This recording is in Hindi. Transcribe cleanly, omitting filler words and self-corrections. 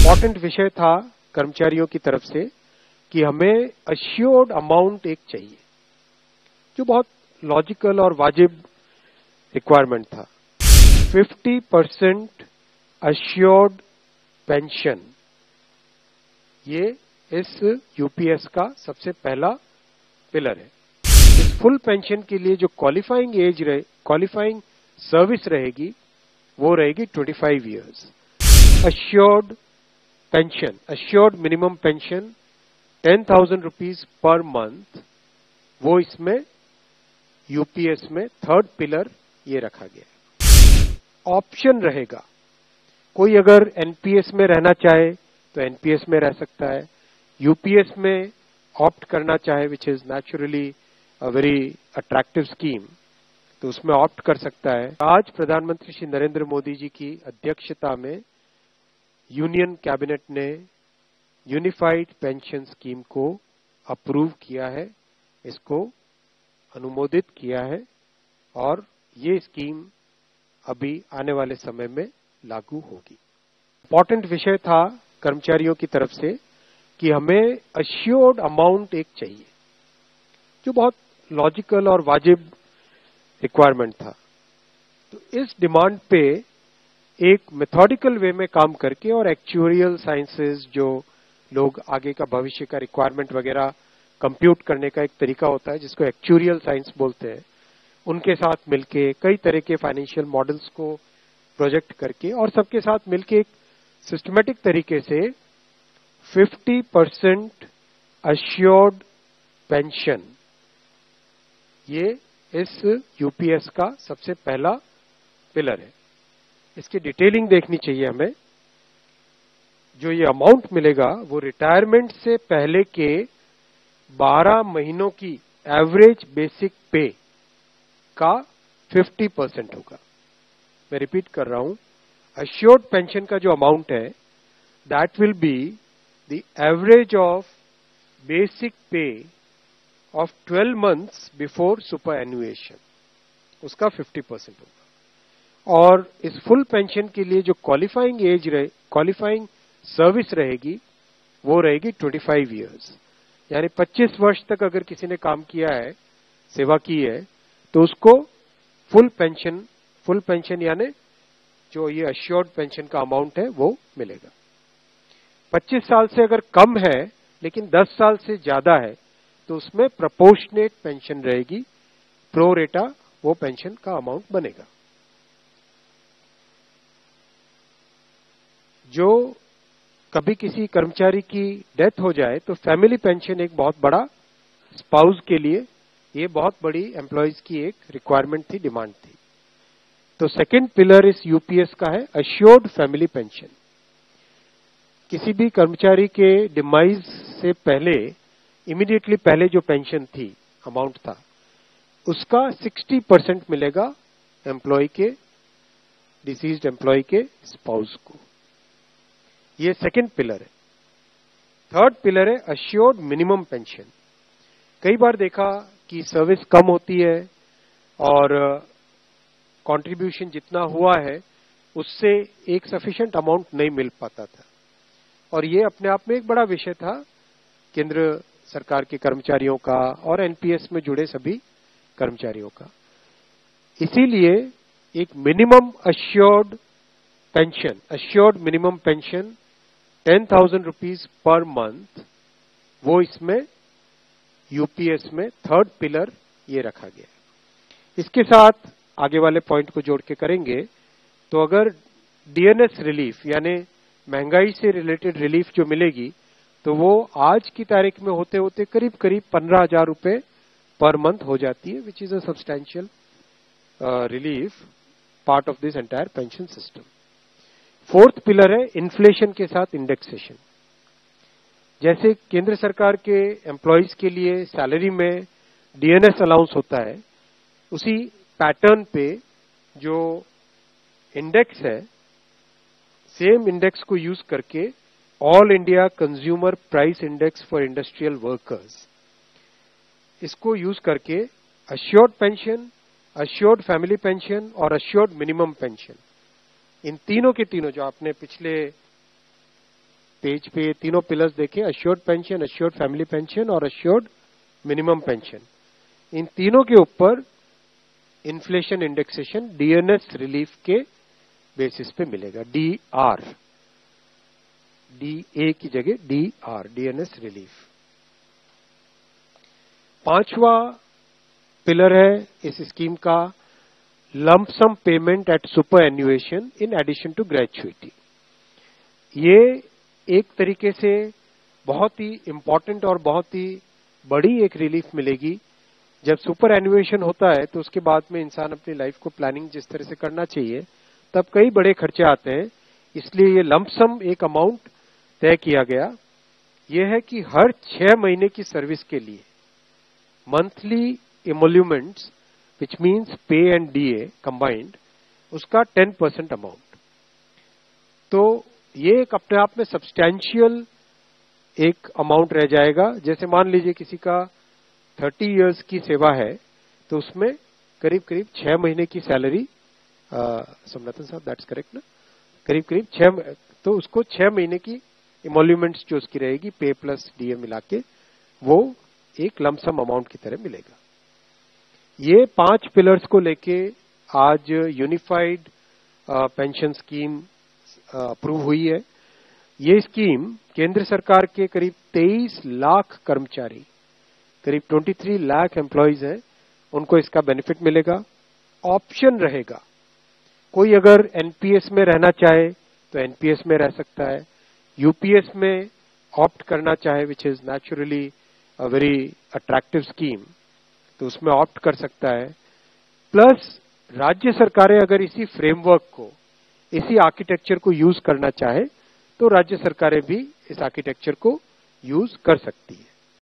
इम्पोर्टेंट विषय था कर्मचारियों की तरफ से कि हमें अश्योर्ड अमाउंट एक चाहिए, जो बहुत लॉजिकल और वाजिब रिक्वायरमेंट था। 50% अश्योर्ड पेंशन, ये इस यूपीएस का सबसे पहला पिलर है। इस फुल पेंशन के लिए जो क्वालिफाइंग सर्विस रहेगी वो रहेगी 25 years. Assured pension, assured minimum pension 10,000 rupees per month, वो इसमें यूपीएस में थर्ड पिलर ये रखा गया है। ऑप्शन रहेगा, कोई अगर एनपीएस में रहना चाहे तो एनपीएस में रह सकता है, यूपीएस में ऑप्ट करना चाहे which is naturally a very attractive scheme, तो उसमें ऑप्ट कर सकता है। आज प्रधानमंत्री श्री नरेंद्र मोदी जी की अध्यक्षता में यूनियन कैबिनेट ने यूनिफाइड पेंशन स्कीम को अप्रूव किया है, इसको अनुमोदित किया है और ये स्कीम अभी आने वाले समय में लागू होगी। इम्पोर्टेंट विषय था कर्मचारियों की तरफ से कि हमें अश्योर्ड अमाउंट एक चाहिए, जो बहुत लॉजिकल और वाजिब रिक्वायरमेंट था। तो इस डिमांड पे एक मेथोडिकल वे में काम करके और एक्चुअरियल साइंसेज, जो लोग आगे का भविष्य का रिक्वायरमेंट वगैरह कंप्यूट करने का एक तरीका होता है जिसको एक्चुअरियल साइंस बोलते हैं, उनके साथ मिलके कई तरह के फाइनेंशियल मॉडल्स को प्रोजेक्ट करके और सबके साथ मिलके एक सिस्टमेटिक तरीके से 50% अश्योर्ड पेंशन, ये इस यूपीएस का सबसे पहला पिलर है। इसकी डिटेलिंग देखनी चाहिए हमें। जो ये अमाउंट मिलेगा वो रिटायरमेंट से पहले के 12 महीनों की एवरेज बेसिक पे का 50% होगा। मैं रिपीट कर रहा हूं, अश्योर्ड पेंशन का जो अमाउंट है that will be the average of basic पे ऑफ 12 मंथ्स बिफोर सुपर एनुएशन, उसका 50% होगा। और इस फुल पेंशन के लिए जो क्वालिफाइंग सर्विस रहेगी वो रहेगी 25 इयर्स, यानी 25 वर्ष तक अगर किसी ने काम किया है, सेवा की है, तो उसको फुल पेंशन यानी जो ये अश्योर्ड पेंशन का अमाउंट है वो मिलेगा। 25 साल से अगर कम है लेकिन 10 साल से ज्यादा है तो उसमें प्रोपोर्शनेट पेंशन रहेगी, प्रो रेटा वो पेंशन का अमाउंट बनेगा। जो कभी किसी कर्मचारी की डेथ हो जाए तो फैमिली पेंशन एक बहुत बड़ा, स्पाउस के लिए ये बहुत बड़ी एम्प्लॉयज की एक रिक्वायरमेंट थी, डिमांड थी। तो सेकंड पिलर इस यूपीएस का है अश्योर्ड फैमिली पेंशन। किसी भी कर्मचारी के डिमाइज से पहले, इमीडिएटली पहले जो पेंशन थी, अमाउंट था, उसका 60% मिलेगा एम्प्लॉय के, डिसीज्ड एम्प्लॉय के स्पाउस को। ये सेकंड पिलर है। थर्ड पिलर है अश्योर्ड मिनिमम पेंशन। कई बार देखा कि सर्विस कम होती है और कंट्रीब्यूशन जितना हुआ है उससे एक सफिशिएंट अमाउंट नहीं मिल पाता था, और ये अपने आप में एक बड़ा विषय था केंद्र सरकार के कर्मचारियों का और एनपीएस में जुड़े सभी कर्मचारियों का। इसीलिए एक minimum assured pension, assured minimum pension 10,000 rupees per month, वो इसमें यूपीएस में थर्ड पिलर ये रखा गया है। इसके साथ आगे वाले पॉइंट को जोड़ के करेंगे तो अगर डीएनएस रिलीफ यानी महंगाई से रिलेटेड रिलीफ जो मिलेगी तो वो आज की तारीख में होते होते करीब 15,000 रुपए पर मंथ हो जाती है, which is a substantial relief part of this entire pension system. Fourth pillar है इन्फ्लेशन के साथ इंडेक्सेशन। जैसे केंद्र सरकार के एम्प्लॉयज के लिए सैलरी में डीएनएस अलाउंस होता है, उसी पैटर्न पे जो इंडेक्स है, सेम इंडेक्स को यूज करके all India consumer price index for industrial workers, इसको यूज करके assured pension, assured family pension और अश्योर्ड मिनिमम पेंशन, इन तीनों के तीनों जो आपने पिछले पेज पे ये तीनों पिलर्स देखें, assured pension, assured family pension और अश्योर्ड मिनिमम पेंशन। इन तीनों के ऊपर इन्फ्लेशन इंडेक्सेशन डीएनएस रिलीफ के बेसिस पे मिलेगा। डीआर, डीए की जगह डीआर, डीएनएस रिलीफ। पांचवा पिलर है इस स्कीम का lump sum payment at superannuation in addition to gratuity. ये एक तरीके से बहुत ही इंपॉर्टेंट और बहुत ही बड़ी एक रिलीफ मिलेगी। जब सुपर एन्युएशन होता है तो उसके बाद में इंसान अपनी लाइफ को प्लानिंग जिस तरह से करना चाहिए तब कई बड़े खर्चे आते हैं, इसलिए ये लंप सम एक अमाउंट तय किया गया। यह है कि हर 6 महीने की सर्विस के लिए मंथली इमोल्यूमेंट्स विच मीन्स पे एंड डीए कंबाइंड, उसका 10% अमाउंट। तो ये एक अपने आप में सब्सटैंशियल एक अमाउंट रह जाएगा। जैसे मान लीजिए किसी का 30 इयर्स की सेवा है तो उसमें करीब करीब 6 महीने की सैलरी, सोमनाथन साहब दैट्स करेक्ट ना, करीब करीब 6, तो उसको 6 महीने की इमोल्यूमेंट्स जो उसकी रहेगी पे प्लस डीए मिला के वो एक लमसम अमाउंट की तरह मिलेगा। ये 5 पिलर्स को लेके आज यूनिफाइड पेंशन स्कीम अप्रूव हुई है। ये स्कीम केंद्र सरकार के करीब 23 लाख कर्मचारी, करीब 23 लाख एम्प्लॉइज हैं, उनको इसका बेनिफिट मिलेगा। ऑप्शन रहेगा, कोई अगर एनपीएस में रहना चाहे तो एनपीएस में रह सकता है, यूपीएस में ऑप्ट करना चाहे which is naturally a very attractive scheme तो उसमें ऑप्ट कर सकता है। प्लस राज्य सरकारें अगर इसी फ्रेमवर्क को, इसी आर्किटेक्चर को यूज करना चाहे तो राज्य सरकारें भी इस आर्किटेक्चर को यूज कर सकती है।